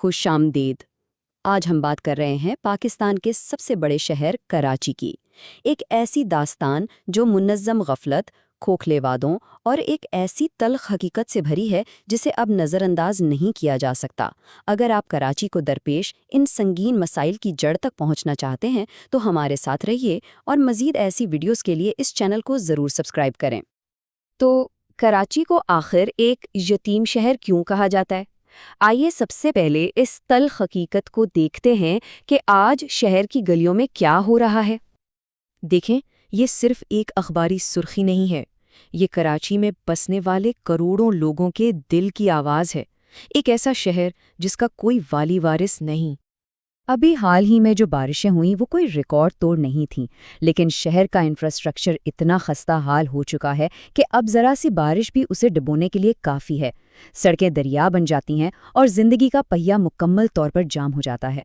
खुश आमदीद। आज हम बात कर रहे हैं पाकिस्तान के सबसे बड़े शहर कराची की। एक ऐसी दास्तान जो मुनज़्ज़म गफलत, खोखले वादों और एक ऐसी तल्ख हकीकत से भरी है जिसे अब नज़रअंदाज नहीं किया जा सकता। अगर आप कराची को दरपेश इन संगीन मसाइल की जड़ तक पहुंचना चाहते हैं तो हमारे साथ रहिए और मज़ीद ऐसी वीडियोस के लिए इस चैनल को ज़रूर सब्सक्राइब करें। तो कराची को आखिर एक यतीम शहर क्यों कहा जाता है? आइए सबसे पहले इस तल्ख हकीकत को देखते हैं कि आज शहर की गलियों में क्या हो रहा है। देखें, ये सिर्फ एक अखबारी सुर्खी नहीं है। ये कराची में बसने वाले करोड़ों लोगों के दिल की आवाज़ है। एक ऐसा शहर जिसका कोई वाली वारिस नहीं। अभी हाल ही में जो बारिशें हुईं वो कोई रिकॉर्ड तोड़ नहीं थीं, लेकिन शहर का इंफ्रास्ट्रक्चर इतना खस्ता हाल हो चुका है कि अब ज़रा सी बारिश भी उसे डुबोने के लिए काफ़ी है। सड़कें दरिया बन जाती हैं और ज़िंदगी का पहिया मुकम्मल तौर पर जाम हो जाता है।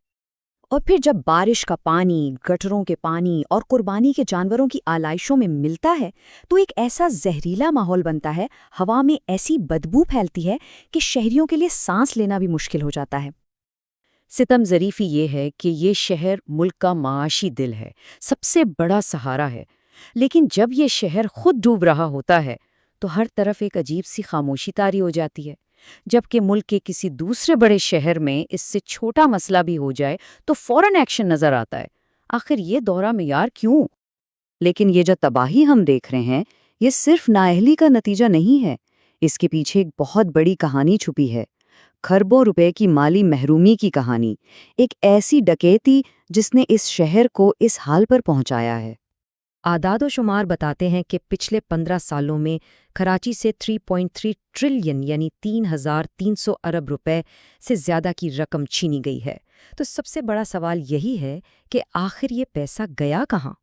और फिर जब बारिश का पानी, गटरों के पानी और कुर्बानी के जानवरों की आलाइशों में मिलता है तो एक ऐसा जहरीला माहौल बनता है, हवा में ऐसी बदबू फैलती है कि शहरियों के लिए सांस लेना भी मुश्किल हो जाता है। सितम ज़रीफ़ी ये है कि ये शहर मुल्क का माशी दिल है, सबसे बड़ा सहारा है। लेकिन जब ये शहर खुद डूब रहा होता है तो हर तरफ एक अजीब सी खामोशी तारी हो जाती है। जबकि मुल्क के किसी दूसरे बड़े शहर में इससे छोटा मसला भी हो जाए तो फौरन एक्शन नज़र आता है। आखिर ये दोहरा मियार क्यों? लेकिन ये जो तबाही हम देख रहे हैं, ये सिर्फ नाअहली का नतीजा नहीं है। इसके पीछे एक बहुत बड़ी कहानी छुपी है। खरबों रुपए की माली महरूमी की कहानी। एक ऐसी डकैती जिसने इस शहर को इस हाल पर पहुंचाया है। आदाद शुमार बताते हैं कि पिछले 15 सालों में कराची से 3.3 ट्रिलियन यानी 3,300 अरब रुपए से ज़्यादा की रकम छीनी गई है। तो सबसे बड़ा सवाल यही है कि आखिर ये पैसा गया कहाँ?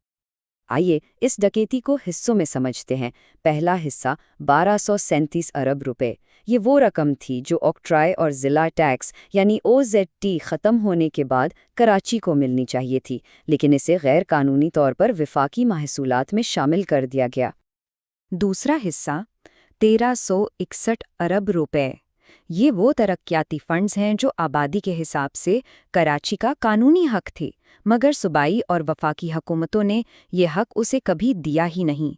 आइए इस डकैती को हिस्सों में समझते हैं। पहला हिस्सा 1237 अरब रुपए। ये वो रकम थी जो ऑक्ट्राय और ज़िला टैक्स यानी OZT ख़त्म होने के बाद कराची को मिलनी चाहिए थी, लेकिन इसे गैर कानूनी तौर पर विफाकी महसूलात में शामिल कर दिया गया। दूसरा हिस्सा 1361 अरब रुपए। ये वो तरक्याती फंड्स हैं जो आबादी के हिसाब से कराची का कानूनी हक थे, मगर सूबाई और वफाकी हुकूमतों ने ये हक उसे कभी दिया ही नहीं।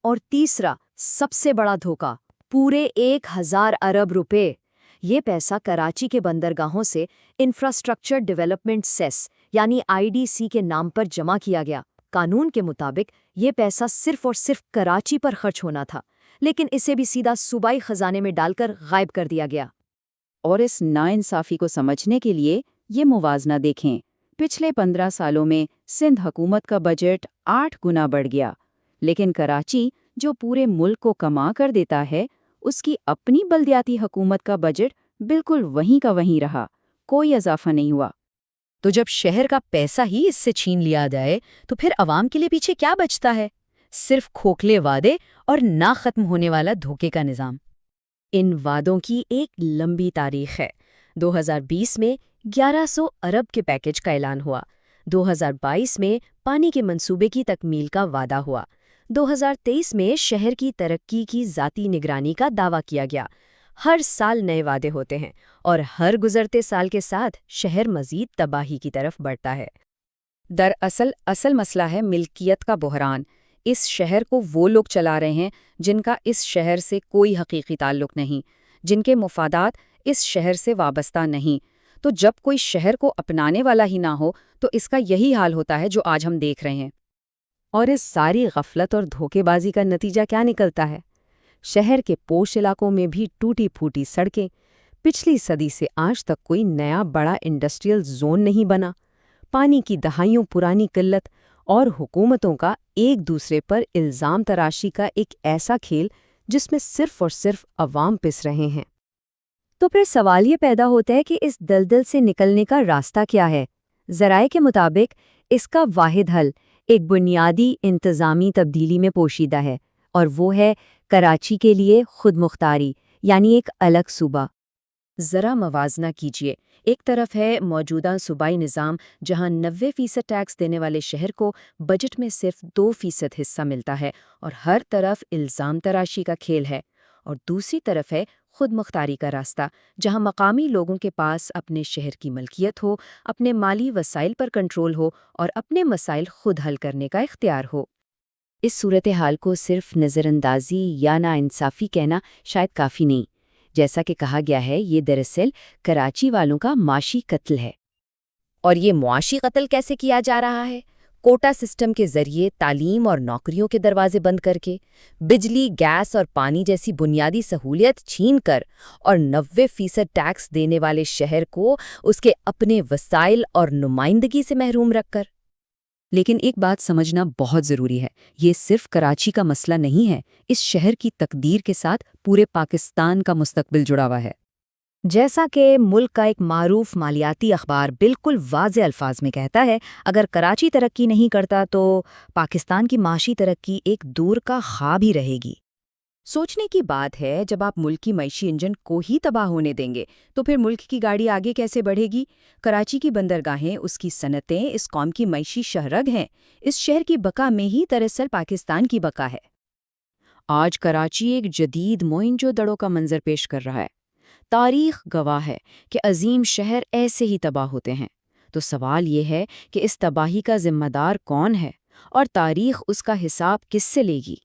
और तीसरा सबसे बड़ा धोखा, पूरे 1000 अरब रुपए। ये पैसा कराची के बंदरगाहों से इंफ्रास्ट्रक्चर डेवलपमेंट सेस यानी IDC के नाम पर जमा किया गया। कानून के मुताबिक ये पैसा सिर्फ और सिर्फ कराची पर खर्च होना था, लेकिन इसे भी सीधा सूबाई खजाने में डालकर गायब कर दिया गया। और इस नाइंसाफ़ी को समझने के लिए ये मुवाजना देखें। पिछले 15 सालों में सिंध हुकूमत का बजट 8 गुना बढ़ गया, लेकिन कराची जो पूरे मुल्क को कमा कर देता है, उसकी अपनी बल्दियाती हुकूमत का बजट बिल्कुल वहीं का वहीं रहा, कोई इजाफा नहीं हुआ। तो जब शहर का पैसा ही इससे छीन लिया जाए तो फिर अवाम के लिए पीछे क्या बचता है? सिर्फ खोखले वादे और ना खत्म होने वाला धोखे का निज़ाम। इन वादों की एक लंबी तारीख है। 2020 में 1100 अरब के पैकेज का ऐलान हुआ। 2022 में पानी के मंसूबे की तकमील का वादा हुआ। 2023 में शहर की तरक्की की ज़ाती निगरानी का दावा किया गया। हर साल नए वादे होते हैं और हर गुजरते साल के साथ शहर मज़ीद तबाही की तरफ बढ़ता है। दरअसल असल मसला है मिल्कियत का बहरान। इस शहर को वो लोग चला रहे हैं जिनका इस शहर से कोई हकीकी ताल्लुक नहीं, जिनके मुफादात इस शहर से वाबस्ता नहीं। तो जब कोई शहर को अपनाने वाला ही ना हो तो इसका यही हाल होता है जो आज हम देख रहे हैं। और इस सारी गफलत और धोखेबाजी का नतीजा क्या निकलता है? शहर के पोश इलाकों में भी टूटी फूटी सड़कें। पिछली सदी से आज तक कोई नया बड़ा इंडस्ट्रियल जोन नहीं बना। पानी की दहाइयों पुरानी किल्लत और हुकूमतों का एक दूसरे पर इल्ज़ाम तराशी का एक ऐसा खेल जिसमें सिर्फ और सिर्फ अवाम पिस रहे हैं। तो फिर सवाल ये पैदा होता है कि इस दलदल से निकलने का रास्ता क्या है? ज़राए के मुताबिक इसका वाहिद हल एक बुनियादी इंतज़ामी तब्दीली में पोशीदा है, और वो है कराची के लिए खुद मुख्तारी, यानी एक अलग सूबा। ज़रा मवाजना कीजिए। एक तरफ है मौजूदा सूबाई निज़ाम जहां 90% टैक्स देने वाले शहर को बजट में सिर्फ 2% हिस्सा मिलता है और हर तरफ इल्ज़ाम तराशी का खेल है। اور دوسری طرف ہے خود مختاری کا راستہ، جہاں مقامی لوگوں کے پاس اپنے شہر کی ملکیت ہو، اپنے مالی وسائل پر کنٹرول ہو اور اپنے مسائل خود حل کرنے کا اختیار ہو۔ اس صورتحال کو صرف نظر اندازی یا ناانصافی کہنا شاید کافی نہیں۔ جیسا کہ کہا گیا ہے، یہ دراصل کراچی والوں کا معاشی قتل ہے۔ اور یہ معاشی قتل کیسے کیا جا رہا ہے؟ کوٹا سسٹم کے ذریعے تعلیم اور نوکریوں کے دروازے بند کر کے، بجلی، گیس اور پانی جیسی بنیادی سہولیت چھین کر، اور 90% ٹیکس دینے والے شہر کو اس کے اپنے وسائل اور نمائندگی سے محروم رکھ کر۔ لیکن ایک بات سمجھنا بہت ضروری ہے، یہ صرف کراچی کا مسئلہ نہیں ہے، اس شہر کی تقدیر کے ساتھ پورے پاکستان کا مستقبل جڑا ہوا ہے۔ جیسا کہ ملک کا ایک معروف مالیاتی اخبار بالکل واضح الفاظ میں کہتا ہے، اگر کراچی ترقی نہیں کرتا تو پاکستان کی معاشی ترقی ایک دور کا خواب ہی رہے گی۔ سوچنے کی بات ہے، جب آپ ملک کی معاشی انجن کو ہی تباہ ہونے دیں گے تو پھر ملک کی گاڑی آگے کیسے بڑھے گی؟ کراچی کی بندرگاہیں، اس کی صنعتیں اس قوم کی معاشی شہرگ ہیں۔ اس شہر کی بقا میں ہی دراصل پاکستان کی بقا ہے۔ آج کراچی ایک جدید موئنجو دڑو کا منظر پیش کر رہا ہے۔ تاریخ گواہ ہے کہ عظیم شہر ایسے ہی تباہ ہوتے ہیں۔ تو سوال یہ ہے کہ اس تباہی کا ذمہ دار کون ہے، اور تاریخ اس کا حساب کس سے لے گی؟